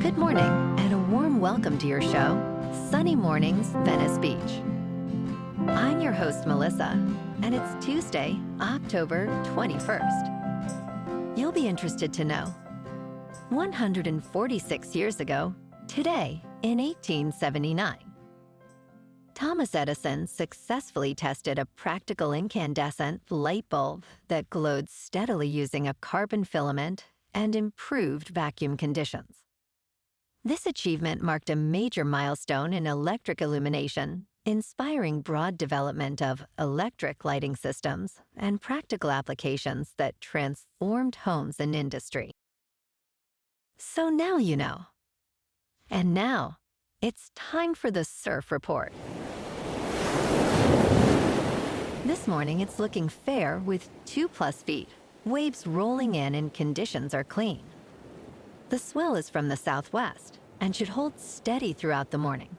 Good morning, and a warm welcome to your show, Sunny Mornings, Venice Beach. I'm your host, Melissa, and it's Tuesday, October 21st. You'll be interested to know, 146 years ago, today, in 1879, Thomas Edison successfully tested a practical incandescent light bulb that glowed steadily using a carbon filament and improved vacuum conditions. This achievement marked a major milestone in electric illumination, inspiring broad development of electric lighting systems and practical applications that transformed homes and industry. So now you know. And now, it's time for the Surf Report. This morning, it's looking fair with 2+ feet, waves rolling in and conditions are clean. The swell is from the southwest and should hold steady throughout the morning.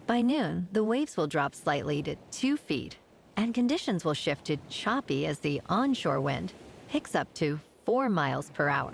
By noon, the waves will drop slightly to 2 feet, and conditions will shift to choppy as the onshore wind picks up to 4 miles per hour.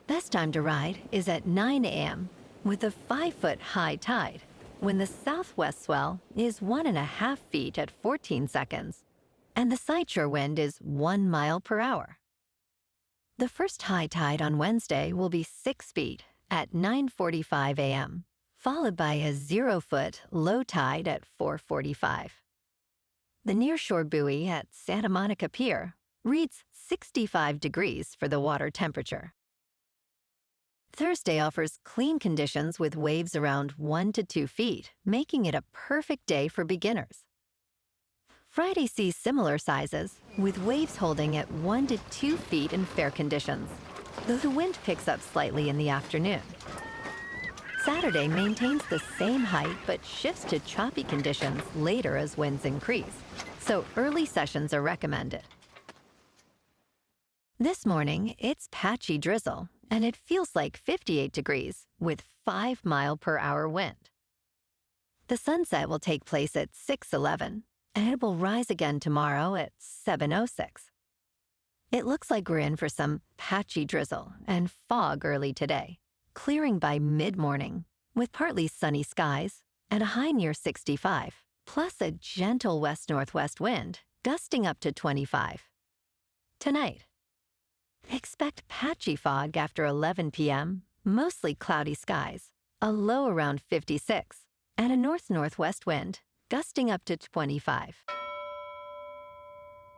Best time to ride is at 9 a.m. with a 5-foot high tide, when the southwest swell is 1.5 feet at 14 seconds, and the sideshore wind is 1 mile per hour. The first high tide on Wednesday will be 6 feet at 9:45 a.m., followed by a 0-foot low tide at 4:45. The nearshore buoy at Santa Monica Pier reads 65 degrees for the water temperature. Thursday offers clean conditions with waves around 1 to 2 feet, making it a perfect day for beginners. Friday sees similar sizes, with waves holding at 1 to 2 feet in fair conditions, though the wind picks up slightly in the afternoon. Saturday maintains the same height but shifts to choppy conditions later as winds increase, so early sessions are recommended. This morning, it's patchy drizzle, and it feels like 58 degrees with 5-mile-per-hour wind. The sunset will take place at 6:11, and it will rise again tomorrow at 7:06. It looks like we're in for some patchy drizzle and fog early today, clearing by mid-morning with partly sunny skies and a high near 65, plus a gentle west-northwest wind gusting up to 25. Tonight, expect patchy fog after 11 p.m., mostly cloudy skies, a low around 56, and a north-northwest wind gusting up to 25.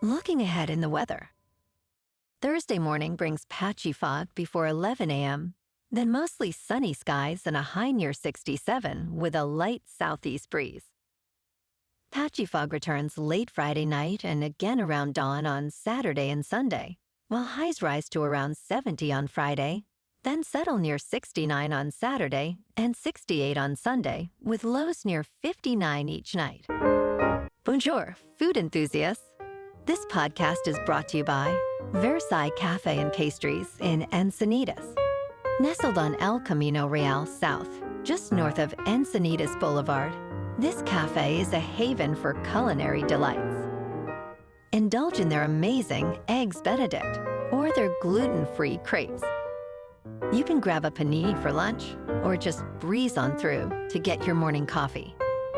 Looking ahead in the weather. Thursday morning brings patchy fog before 11 a.m., then mostly sunny skies and a high near 67 with a light southeast breeze. Patchy fog returns late Friday night and again around dawn on Saturday and Sunday, while highs rise to around 70 on Friday, then settle near 69 on Saturday and 68 on Sunday, with lows near 59 each night. Bonjour, food enthusiasts. This podcast is brought to you by Versailles Cafe and Pastries in Encinitas. Nestled on El Camino Real South, just north of Encinitas Boulevard, this cafe is a haven for culinary delights. Indulge in their amazing Eggs Benedict or their gluten-free crepes. You can grab a panini for lunch or just breeze on through to get your morning coffee.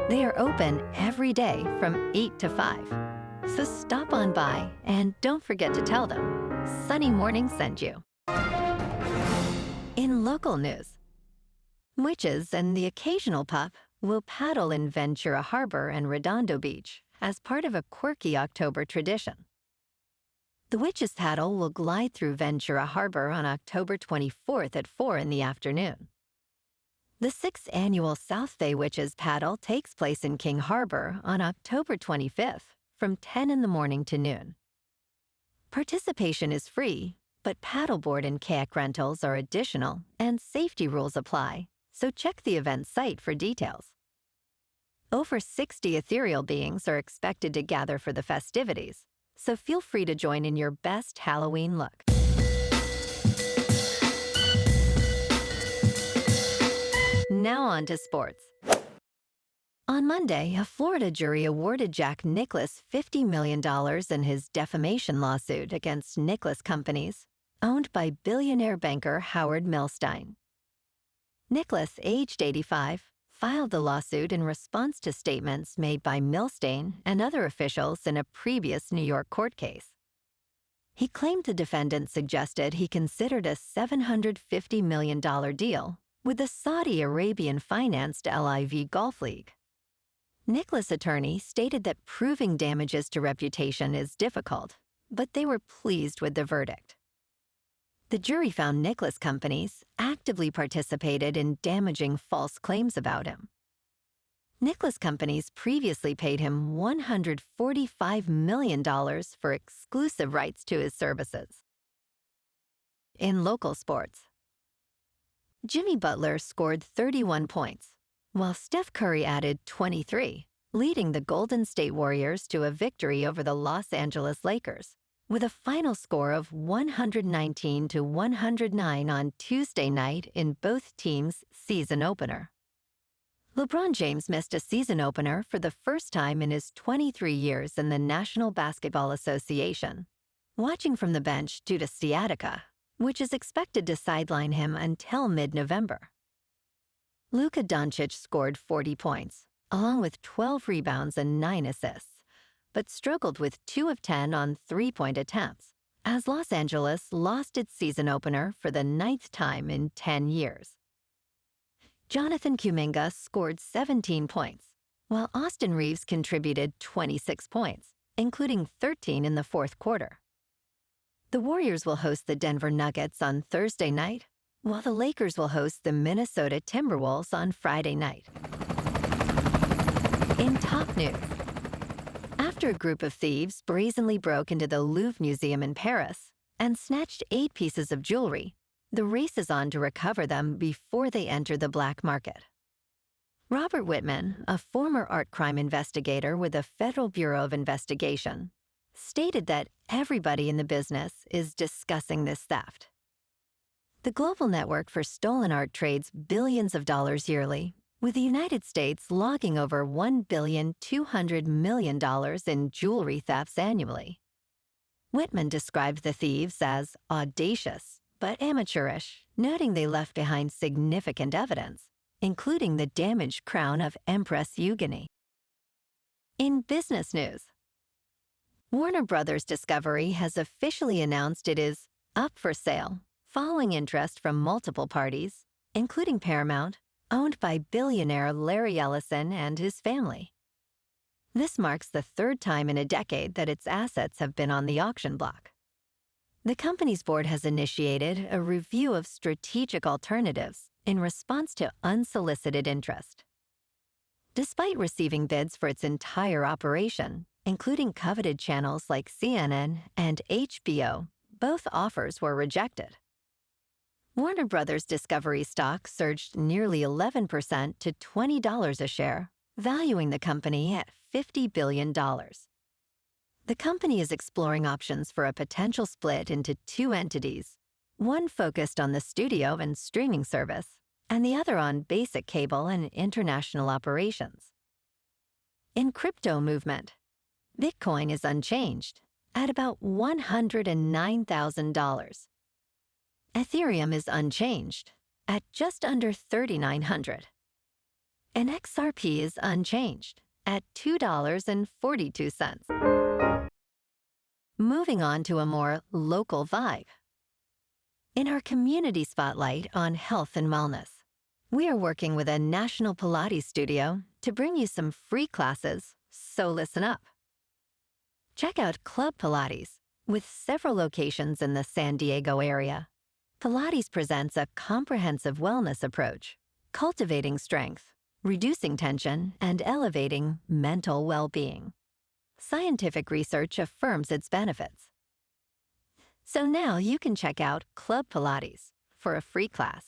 They are open every day from 8 to 5. So stop on by and don't forget to tell them Sunny Morning sent you. In local news, witches and the occasional pup will paddle in Ventura Harbor and Redondo Beach as part of a quirky October tradition. The witches' paddle will glide through Ventura Harbor on October 24th at 4 in the afternoon. The 6th annual South Bay Witches Paddle takes place in King Harbor on October 25th from 10 in the morning to noon. Participation is free, but paddleboard and kayak rentals are additional and safety rules apply, so check the event site for details. Over 60 ethereal beings are expected to gather for the festivities, so feel free to join in your best Halloween look. Now on to sports. On Monday, a Florida jury awarded Jack Nicklaus $50 million in his defamation lawsuit against Nicklaus Companies, owned by billionaire banker Howard Milstein. Nicholas, aged 85, filed the lawsuit in response to statements made by Milstein and other officials in a previous New York court case. He claimed the defendant suggested he considered a $750 million deal with the Saudi Arabian-financed LIV Golf League. Nicholas' attorney stated that proving damages to reputation is difficult, but they were pleased with the verdict. The jury found Nicholas' companies actively participated in damaging false claims about him. Nicholas' companies previously paid him $145 million for exclusive rights to his services. In local sports, Jimmy Butler scored 31 points, while Steph Curry added 23, leading the Golden State Warriors to a victory over the Los Angeles Lakers, with a final score of 119-109 on Tuesday night in both teams' season opener. LeBron James missed a season opener for the first time in his 23 years in the National Basketball Association, watching from the bench due to sciatica, which is expected to sideline him until mid-November. Luka Doncic scored 40 points, along with 12 rebounds and 9 assists, but struggled with 2 of 10 on three-point attempts, as Los Angeles lost its season opener for the 9th time in 10 years. Jonathan Kuminga scored 17 points, while Austin Reeves contributed 26 points, including 13 in the fourth quarter. The Warriors will host the Denver Nuggets on Thursday night, while the Lakers will host the Minnesota Timberwolves on Friday night. In top news, after a group of thieves brazenly broke into the Louvre Museum in Paris and snatched 8 pieces of jewelry, the race is on to recover them before they enter the black market. Robert Whitman, a former art crime investigator with the Federal Bureau of Investigation, stated that everybody in the business is discussing this theft. The global network for stolen art trades billions of dollars yearly, with the United States logging over $1.2 billion in jewelry thefts annually. Whitman described the thieves as audacious but amateurish, noting they left behind significant evidence, including the damaged crown of Empress Eugenie. In business news, Warner Brothers Discovery has officially announced it is up for sale, following interest from multiple parties, including Paramount, owned by billionaire Larry Ellison and his family. This marks the 3rd time in a decade that its assets have been on the auction block. The company's board has initiated a review of strategic alternatives in response to unsolicited interest. Despite receiving bids for its entire operation, including coveted channels like CNN and HBO, both offers were rejected. Warner Brothers Discovery stock surged nearly 11% to $20 a share, valuing the company at $50 billion. The company is exploring options for a potential split into 2 entities, one focused on the studio and streaming service, and the other on basic cable and international operations. In crypto movement, Bitcoin is unchanged at about $109,000. Ethereum is unchanged at just under $3,900. And XRP is unchanged at $2.42. Moving on to a more local vibe. In our community spotlight on health and wellness, we are working with a national Pilates studio to bring you some free classes, so listen up. Check out Club Pilates, with several locations in the San Diego area. Pilates presents a comprehensive wellness approach, cultivating strength, reducing tension, and elevating mental well-being. Scientific research affirms its benefits. So now you can check out Club Pilates for a free class,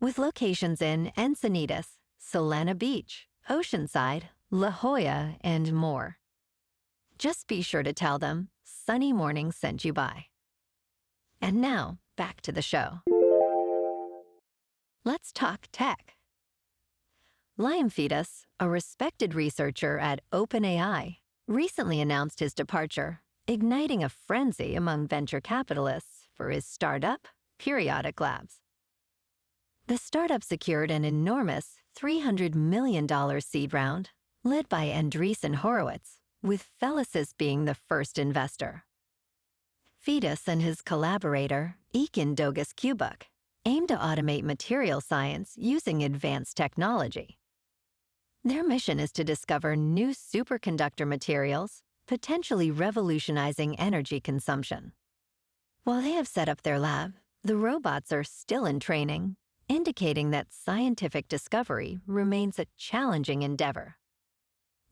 with locations in Encinitas, Solana Beach, Oceanside, La Jolla, and more. Just be sure to tell them Sunny Morning sent you by. And now, back to the show. Let's talk tech. Liam Fetus, a respected researcher at OpenAI, recently announced his departure, igniting a frenzy among venture capitalists for his startup, Periodic Labs. The startup secured an enormous $300 million seed round, led by Andreessen Horowitz, with Felicis being the first investor. Fetus and his collaborator, Ekin Dogus-Kubuk, aim to automate material science using advanced technology. Their mission is to discover new superconductor materials, potentially revolutionizing energy consumption. While they have set up their lab, the robots are still in training, indicating that scientific discovery remains a challenging endeavor.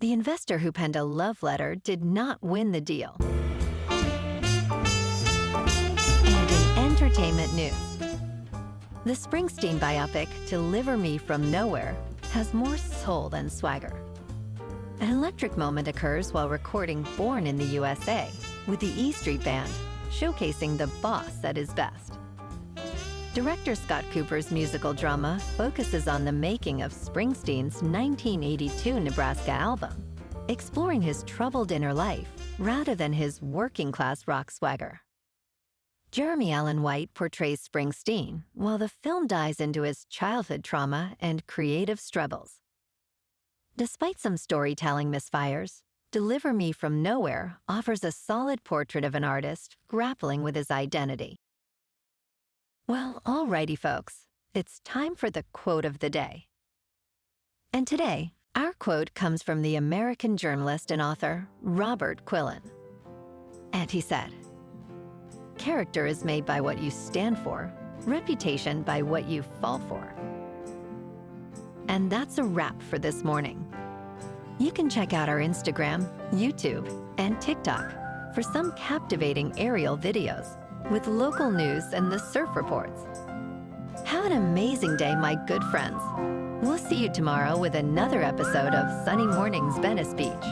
The investor who penned a love letter did not win the deal. And in entertainment news, the Springsteen biopic, Deliver Me From Nowhere, has more soul than swagger. An electric moment occurs while recording Born in the USA with the E Street Band, showcasing the boss at his best. Director Scott Cooper's musical drama focuses on the making of Springsteen's 1982 Nebraska album, exploring his troubled inner life rather than his working-class rock swagger. Jeremy Allen White portrays Springsteen, while the film dives into his childhood trauma and creative struggles. Despite some storytelling misfires, Deliver Me From Nowhere offers a solid portrait of an artist grappling with his identity. Well, alrighty folks, it's time for the quote of the day. And today, our quote comes from the American journalist and author Robert Quillen. And he said, "Character is made by what you stand for, reputation by what you fall for." And that's a wrap for this morning. You can check out our Instagram, YouTube, and TikTok for some captivating aerial videos with local news and the surf reports. Have an amazing day, my good friends. We'll see you tomorrow with another episode of Sunny Mornings Venice Beach.